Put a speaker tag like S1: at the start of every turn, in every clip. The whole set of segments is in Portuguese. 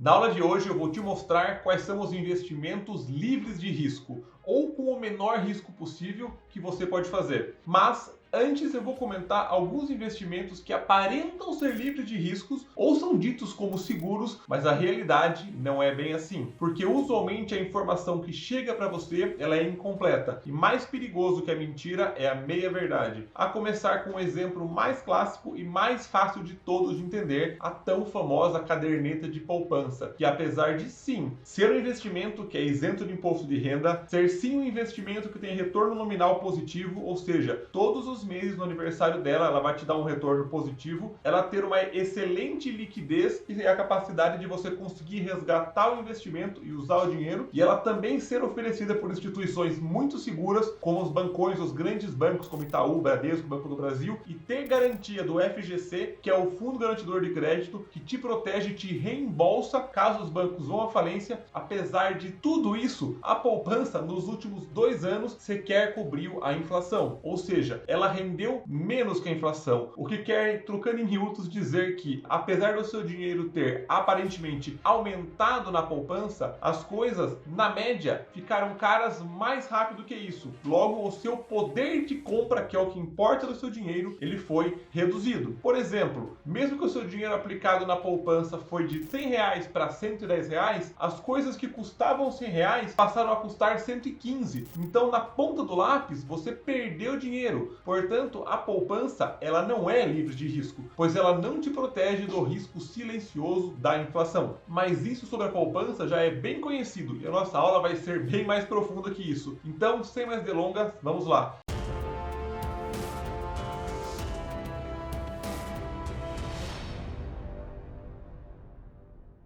S1: Na aula de hoje eu vou te mostrar quais são os investimentos livres de risco, ou com o menor risco possível que você pode fazer. Mas antes eu vou comentar alguns investimentos que aparentam ser livres de riscos ou são ditos como seguros, mas a realidade não é bem assim, porque usualmente a informação que chega para você ela é incompleta e mais perigoso que a mentira é a meia-verdade. A começar com o exemplo mais clássico e mais fácil de todos de entender, a tão famosa caderneta de poupança, que apesar de sim ser um investimento que é isento de imposto de renda, ser sim um investimento que tem retorno nominal positivo, ou seja, todos os meses no aniversário dela ela vai te dar um retorno positivo, ela ter uma excelente liquidez e a capacidade de você conseguir resgatar o investimento e usar o dinheiro, e ela também ser oferecida por instituições muito seguras, como os bancões, os grandes bancos como Itaú, Bradesco, Banco do Brasil, e ter garantia do FGC, que é o Fundo Garantidor de Crédito, que te protege e te reembolsa caso os bancos vão à falência. Apesar de tudo isso, a poupança nos últimos 2 anos sequer cobriu a inflação, ou seja, ela rendeu menos que a inflação, o que quer, trocando em miúdos, dizer que apesar do seu dinheiro ter aparentemente aumentado na poupança, as coisas, na média, ficaram caras mais rápido que isso. Logo, o seu poder de compra, que é o que importa do seu dinheiro, ele foi reduzido. Por exemplo, mesmo que o seu dinheiro aplicado na poupança foi de R$100 para R$110, as coisas que custavam R$100 passaram a custar 115. Então, na ponta do lápis, você perdeu dinheiro. Portanto, a poupança ela não é livre de risco, pois ela não te protege do risco silencioso da inflação. Mas isso sobre a poupança já é bem conhecido e a nossa aula vai ser bem mais profunda que isso. Então, sem mais delongas, vamos lá.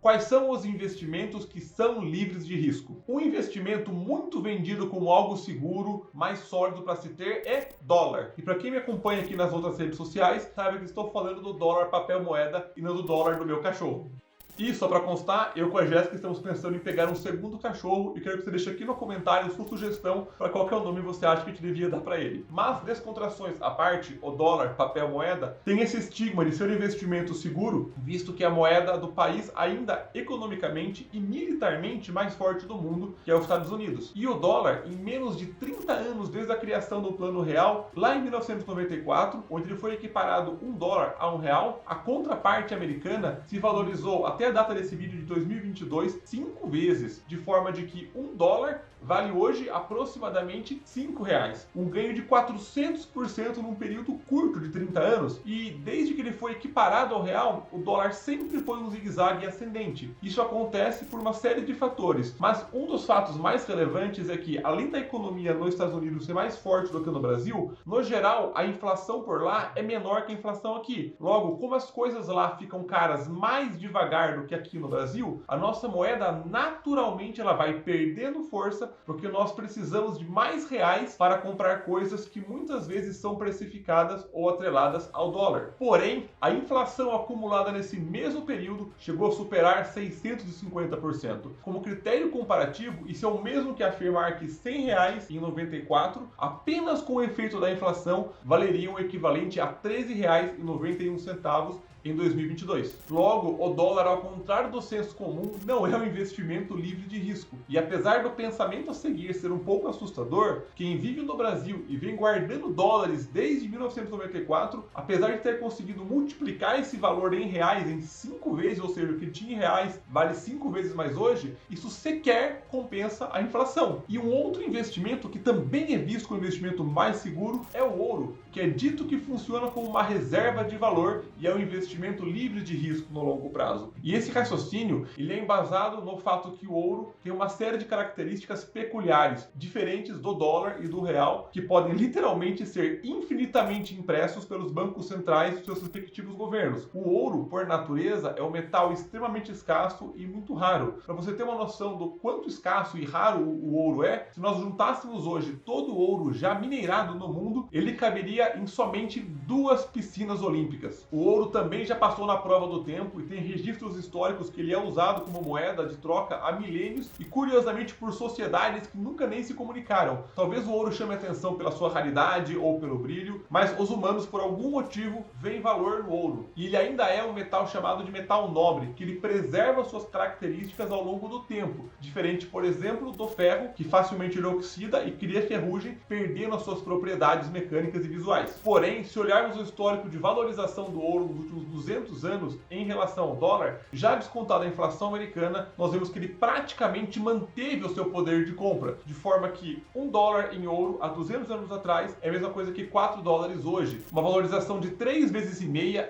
S1: Quais são os investimentos que são livres de risco? Um investimento muito vendido como algo seguro, mais sólido para se ter, é dólar. E para quem me acompanha aqui nas outras redes sociais, sabe que estou falando do dólar papel moeda e não do dólar do meu cachorro. E só para constar, eu com a Jéssica estamos pensando em pegar um segundo cachorro e quero que você deixe aqui no comentário sua sugestão para qual que é o nome que você acha que a gente devia dar para ele. Mas, descontrações à parte, o dólar, papel moeda, tem esse estigma de ser um investimento seguro, visto que é a moeda do país ainda economicamente e militarmente mais forte do mundo, que é os Estados Unidos. E o dólar, em menos de 30 anos desde a criação do Plano Real, lá em 1994, onde ele foi equiparado $1 a R$1, a contraparte americana se valorizou até a data desse vídeo de 2022, 5 vezes, de forma de que $1 vale hoje aproximadamente R$5, um ganho de 400% num período curto de 30 anos, e desde que ele foi equiparado ao real, o dólar sempre foi um zigue-zague ascendente. Isso acontece por uma série de fatores, mas um dos fatos mais relevantes é que, além da economia nos Estados Unidos ser mais forte do que no Brasil, no geral, a inflação por lá é menor que a inflação aqui. Logo, como as coisas lá ficam caras mais devagar do que aqui no Brasil, a nossa moeda naturalmente ela vai perdendo força, porque nós precisamos de mais reais para comprar coisas que muitas vezes são precificadas ou atreladas ao dólar. Porém, a inflação acumulada nesse mesmo período chegou a superar 650%. Como critério comparativo, isso é o mesmo que afirmar que R$100 em 94, apenas com o efeito da inflação, valeriam o equivalente a R$13,91 em 2022. Logo, o dólar, ao contrário do senso comum, não é um investimento livre de risco. E apesar do pensamento a seguir ser um pouco assustador, quem vive no Brasil e vem guardando dólares desde 1994, apesar de ter conseguido multiplicar esse valor em reais em 5 vezes, ou seja, o que tinha em reais vale 5 vezes mais hoje, isso sequer compensa a inflação. E um outro investimento que também é visto como investimento mais seguro é o ouro, que é dito que funciona como uma reserva de valor e é um investimento livre de risco no longo prazo. E esse raciocínio ele é embasado no fato que o ouro tem uma série de características peculiares, diferentes do dólar e do real, que podem literalmente ser infinitamente impressos pelos bancos centrais dos seus respectivos governos. O ouro, por natureza, é um metal extremamente escasso e muito raro. Para você ter uma noção do quanto escasso e raro o ouro é, se nós juntássemos hoje todo o ouro já minerado no mundo, ele caberia em somente 2 piscinas olímpicas. O ouro também também já passou na prova do tempo e tem registros históricos que ele é usado como moeda de troca há milênios e, curiosamente, por sociedades que nunca nem se comunicaram. Talvez o ouro chame atenção pela sua raridade ou pelo brilho, mas os humanos, por algum motivo, veem valor no ouro. E ele ainda é um metal chamado de metal nobre, que ele preserva suas características ao longo do tempo, diferente, por exemplo, do ferro, que facilmente ele oxida e cria ferrugem, perdendo as suas propriedades mecânicas e visuais. Porém, se olharmos o histórico de valorização do ouro nos últimos 200 anos em relação ao dólar, já descontada a inflação americana, nós vemos que ele praticamente manteve o seu poder de compra, de forma que $1 em ouro há 200 anos atrás é a mesma coisa que $4 hoje, uma valorização de 3,5 vezes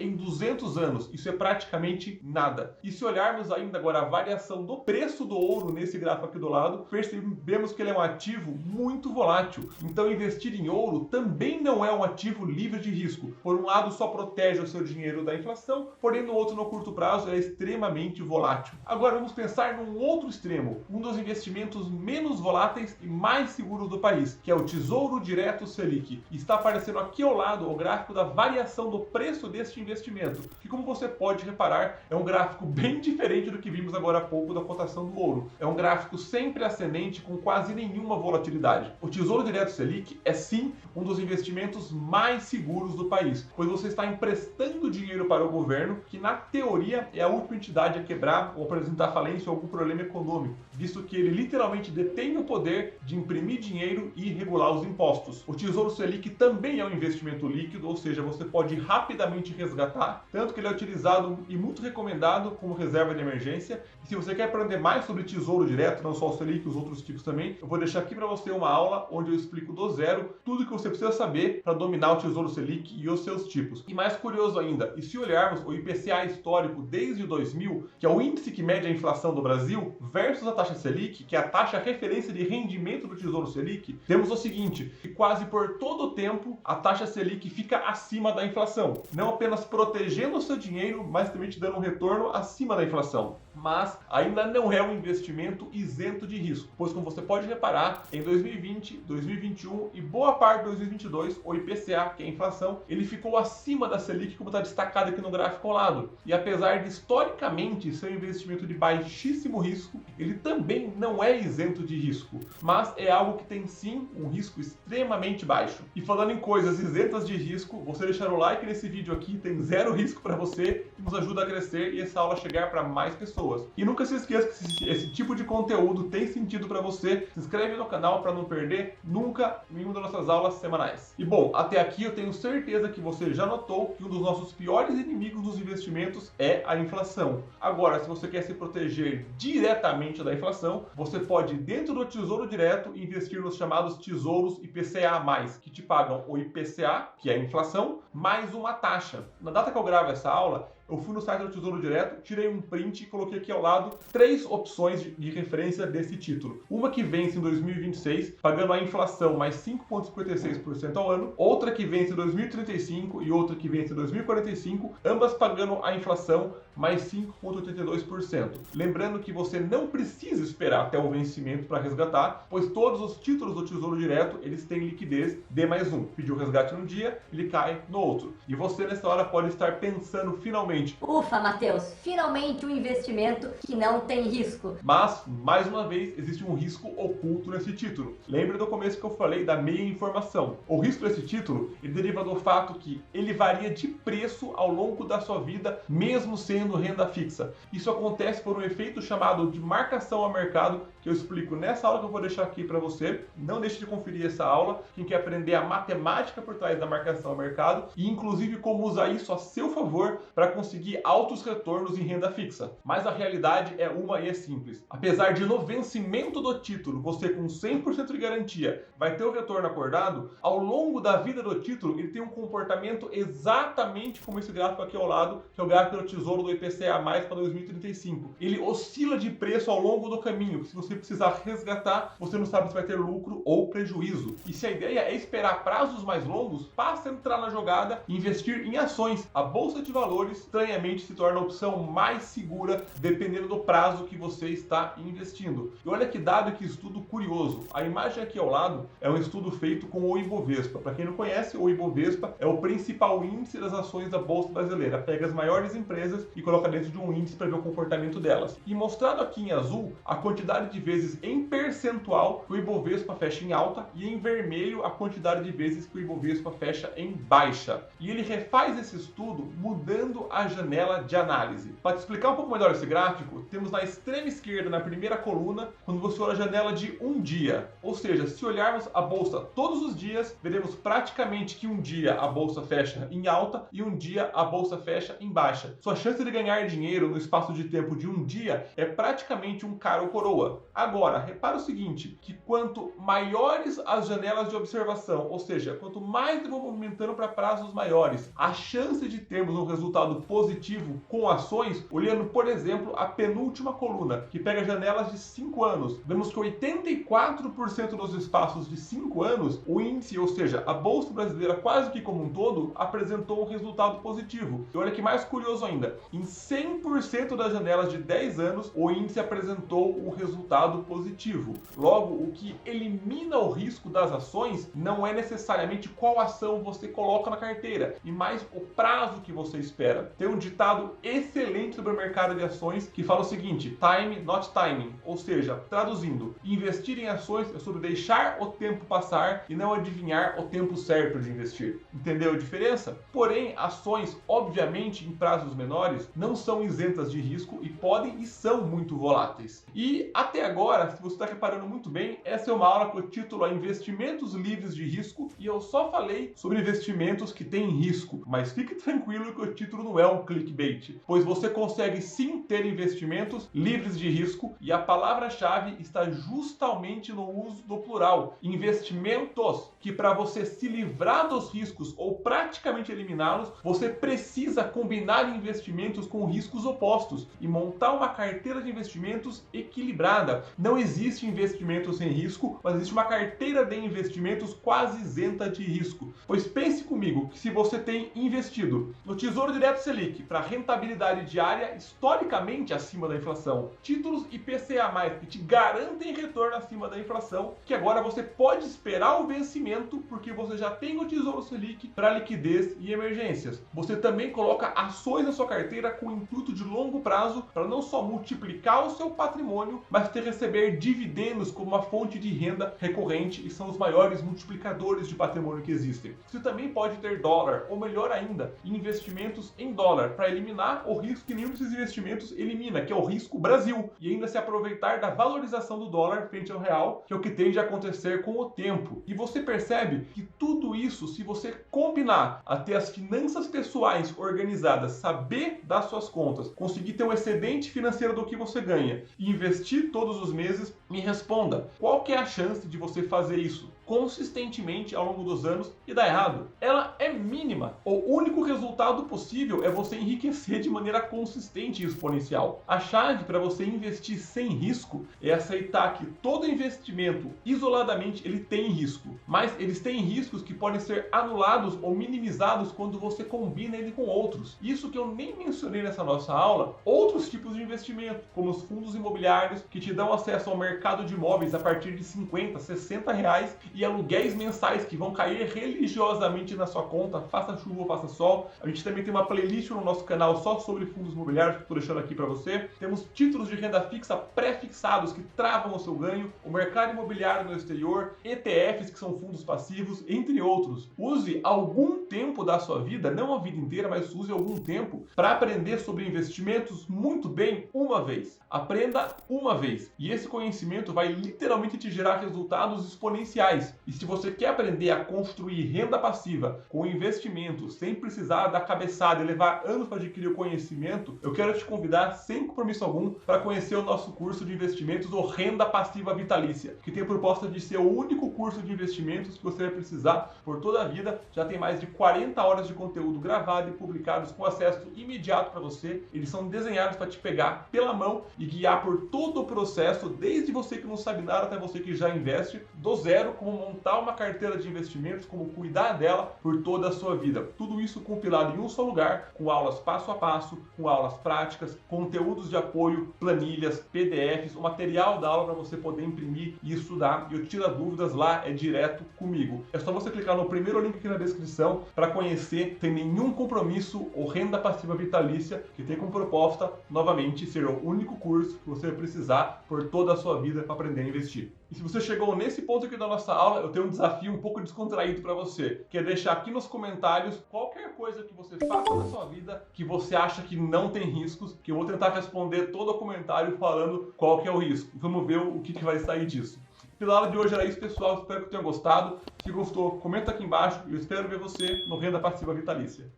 S1: em 200 anos. Isso é praticamente nada. E se olharmos ainda agora a variação do preço do ouro nesse gráfico aqui do lado, percebemos que ele é um ativo muito volátil. Então investir em ouro também não é um ativo livre de risco. Por um lado, só protege o seu dinheiro da inflação, porém no outro, no curto prazo, é extremamente volátil. Agora vamos pensar num outro extremo, um dos investimentos menos voláteis e mais seguros do país, que é o Tesouro Direto Selic. Está aparecendo aqui ao lado o gráfico da variação do preço deste investimento, que, como você pode reparar, é um gráfico bem diferente do que vimos agora há pouco da cotação do ouro. É um gráfico sempre ascendente com quase nenhuma volatilidade. O Tesouro Direto Selic é sim um dos investimentos mais seguros do país, pois você está emprestando dinheiro para o governo, que na teoria é a última entidade a quebrar ou apresentar falência ou algum problema econômico, visto que ele literalmente detém o poder de imprimir dinheiro e regular os impostos. O Tesouro Selic também é um investimento líquido, ou seja, você pode rapidamente resgatar, tanto que ele é utilizado e muito recomendado como reserva de emergência. E se você quer aprender mais sobre Tesouro Direto, não só o Selic, os outros tipos também, eu vou deixar aqui para você uma aula onde eu explico do zero tudo que você precisa saber para dominar o Tesouro Selic e os seus tipos. E mais curioso ainda, e se olharmos o IPCA histórico desde 2000, que é o índice que mede a inflação do Brasil, versus a taxa Selic, que é a taxa referência de rendimento do Tesouro Selic, temos o seguinte, que quase por todo o tempo a taxa Selic fica acima da inflação, não apenas protegendo o seu dinheiro, mas também te dando um retorno acima da inflação. Mas ainda não é um investimento isento de risco, pois como você pode reparar, em 2020, 2021 e boa parte de 2022, o IPCA, que é a inflação, ele ficou acima da Selic, como está destacado aqui no gráfico ao lado. E apesar de historicamente ser um investimento de baixíssimo risco, ele também não é isento de risco, mas é algo que tem sim um risco extremamente baixo. E falando em coisas isentas de risco, você deixar o like nesse vídeo aqui tem zero risco para você e nos ajuda a crescer e essa aula chegar para mais pessoas. E nunca se esqueça que se esse tipo de conteúdo tem sentido para você, se inscreve no canal para não perder nunca nenhuma das nossas aulas semanais. E bom, até aqui eu tenho certeza que você já notou que um dos nossos piores inimigos dos investimentos é a inflação. Agora, se você quer se proteger diretamente da inflação, você pode, dentro do Tesouro Direto, investir nos chamados tesouros IPCA+, que te pagam o IPCA, que é a inflação, mais uma taxa. Na data que eu gravo essa aula, eu fui no site do Tesouro Direto, tirei um print e coloquei aqui ao lado 3 opções de referência desse título. Uma que vence em 2026, pagando a inflação mais 5,56% ao ano. Outra que vence em 2035 e outra que vence em 2045, ambas pagando a inflação mais 5,82%. Lembrando que você não precisa esperar até o vencimento para resgatar, pois todos os títulos do Tesouro Direto, eles têm liquidez D+1. Pediu resgate num dia, ele cai no outro. E você nessa hora pode estar pensando finalmente:
S2: ufa, Matheus, finalmente um investimento que não tem risco.
S1: Mas, mais uma vez, existe um risco oculto nesse título. Lembre do começo que eu falei da meia informação. O risco desse título ele deriva do fato que ele varia de preço ao longo da sua vida, mesmo sendo renda fixa. Isso acontece por um efeito chamado de marcação a mercado, que eu explico nessa aula que eu vou deixar aqui para você. Não deixe de conferir essa aula, quem quer aprender a matemática por trás da marcação a mercado e inclusive como usar isso a seu favor para conseguir altos retornos em renda fixa. Mas a realidade é uma e é simples. Apesar de no vencimento do título você com 100% de garantia vai ter o retorno acordado, ao longo da vida do título ele tem um comportamento exatamente como esse gráfico aqui ao lado, que é o gráfico do Tesouro do do IPCA+, para 2035. Ele oscila de preço ao longo do caminho, que se você precisar resgatar, você não sabe se vai ter lucro ou prejuízo. E se a ideia é esperar prazos mais longos, passa a entrar na jogada e investir em ações. A Bolsa de Valores, estranhamente, se torna a opção mais segura, dependendo do prazo que você está investindo. E olha que dado e que estudo curioso. A imagem aqui ao lado é um estudo feito com o Ibovespa. Para quem não conhece, o Ibovespa é o principal índice das ações da Bolsa Brasileira. Pega as maiores empresas e coloca dentro de um índice para ver o comportamento delas. E mostrado aqui em azul, a quantidade de vezes em percentual que o Ibovespa fecha em alta e em vermelho a quantidade de vezes que o Ibovespa fecha em baixa. E ele refaz esse estudo mudando a janela de análise. Para te explicar um pouco melhor esse gráfico, temos na extrema esquerda, na primeira coluna, quando você olha a janela de um dia. Ou seja, se olharmos a bolsa todos os dias, veremos praticamente que um dia a bolsa fecha em alta e um dia a bolsa fecha em baixa. Sua chance de ganhar dinheiro no espaço de tempo de um dia é praticamente um cara ou coroa. Agora, repara o seguinte, que quanto maiores as janelas de observação, ou seja, quanto mais eu vou movimentando para prazos maiores, a chance de termos um resultado positivo com ações, olhando, por exemplo, a penúltima coluna, que pega janelas de 5 anos, vemos que 84% dos espaços de 5 anos, o índice, ou seja, a Bolsa Brasileira quase que como um todo, apresentou um resultado positivo. E olha que mais curioso ainda, em 100% das janelas de 10 anos, o índice apresentou um resultado positivo. Logo, o que elimina o risco das ações não é necessariamente qual ação você coloca na carteira, e mais o prazo que você espera. Tem um ditado excelente sobre o mercado de ações que fala o seguinte: time, not timing. Ou seja, traduzindo, investir em ações é sobre deixar o tempo passar e não adivinhar o tempo certo de investir. Entendeu a diferença? Porém, ações, obviamente, em prazos menores, não são isentas de risco e podem e são muito voláteis. E até agora, se você está reparando muito bem, essa é uma aula com o título Investimentos Livres de Risco, e eu só falei sobre investimentos que têm risco. Mas fique tranquilo que o título não é um clickbait, pois você consegue sim ter investimentos livres de risco, e a palavra-chave está justamente no uso do plural. Investimentos, que para você se livrar dos riscos ou praticamente eliminá-los, você precisa combinar investimentos com riscos opostos e montar uma carteira de investimentos equilibrada. Não existe investimento sem risco, mas existe uma carteira de investimentos quase isenta de risco. Pois pense comigo que se você tem investido no Tesouro Direto Selic para rentabilidade diária historicamente acima da inflação, títulos IPCA+, que te garantem retorno acima da inflação, que agora você pode esperar o vencimento porque você já tem o Tesouro Selic para liquidez e emergências. Você também coloca ações na sua carteira com o intuito de longo prazo para não só multiplicar o seu patrimônio, mas ter receber dividendos como uma fonte de renda recorrente, e são os maiores multiplicadores de patrimônio que existem. Você também pode ter dólar, ou melhor ainda, investimentos em dólar, para eliminar o risco que nenhum desses investimentos elimina, que é o risco Brasil, e ainda se aproveitar da valorização do dólar frente ao real, que é o que tende a acontecer com o tempo. E você percebe que tudo isso, se você combinar a ter as finanças pessoais organizadas, saber das suas contas, conseguir ter um excedente financeiro do que você ganha e investir todos os meses, me responda, qual que é a chance de você fazer isso consistentemente ao longo dos anos e dar errado? Ela é mínima. O único resultado possível é você enriquecer de maneira consistente e exponencial. A chave para você investir sem risco é aceitar que todo investimento isoladamente ele tem risco, mas eles têm riscos que podem ser anulados ou minimizados quando você combina ele com outros. Isso que eu nem mencionei nessa nossa aula, outros tipos de investimento, como os fundos imobiliários, que te dão acesso ao mercado de imóveis a partir de 50, 60 reais, e aluguéis mensais que vão cair religiosamente na sua conta, faça chuva ou faça sol. A gente também tem uma playlist no nosso canal só sobre fundos imobiliários que estou deixando aqui para você. Temos títulos de renda fixa pré-fixados que travam o seu ganho, o mercado imobiliário no exterior, ETFs que são fundos passivos, entre outros. Use algum tempo da sua vida, não a vida inteira, mas use algum tempo para aprender sobre investimentos muito bem uma vez. Aprenda uma vez e esse conhecimento vai literalmente te gerar resultados exponenciais. E se você quer aprender a construir renda passiva com investimento sem precisar dar cabeçada e levar anos para adquirir o conhecimento, eu quero te convidar sem compromisso algum para conhecer o nosso curso de investimentos, ou Renda Passiva Vitalícia, que tem a proposta de ser o único curso de investimentos que você vai precisar por toda a vida. Já tem mais de 40 horas de conteúdo gravado e publicados com acesso imediato barato para você, eles são desenhados para te pegar pela mão e guiar por todo o processo, desde você que não sabe nada até você que já investe, do zero, como montar uma carteira de investimentos, como cuidar dela por toda a sua vida. Tudo isso compilado em um só lugar, com aulas passo a passo, com aulas práticas, conteúdos de apoio, planilhas, PDFs, o material da aula para você poder imprimir e estudar. E eu tiro as dúvidas lá, é direto comigo. É só você clicar no primeiro link aqui na descrição para conhecer, sem nenhum compromisso, o Renda Passiva Vitalícia, que tem como proposta, novamente, ser o único curso que você vai precisar por toda a sua vida para aprender a investir. E se você chegou nesse ponto aqui da nossa aula, eu tenho um desafio um pouco descontraído para você, que é deixar aqui nos comentários qualquer coisa que você faça na sua vida que você acha que não tem riscos, que eu vou tentar responder todo o comentário falando qual que é o risco. Vamos ver o que vai sair disso. Pela aula de hoje era isso, pessoal. Espero que tenham gostado. Se gostou, comenta aqui embaixo e eu espero ver você no Renda Passiva Vitalícia.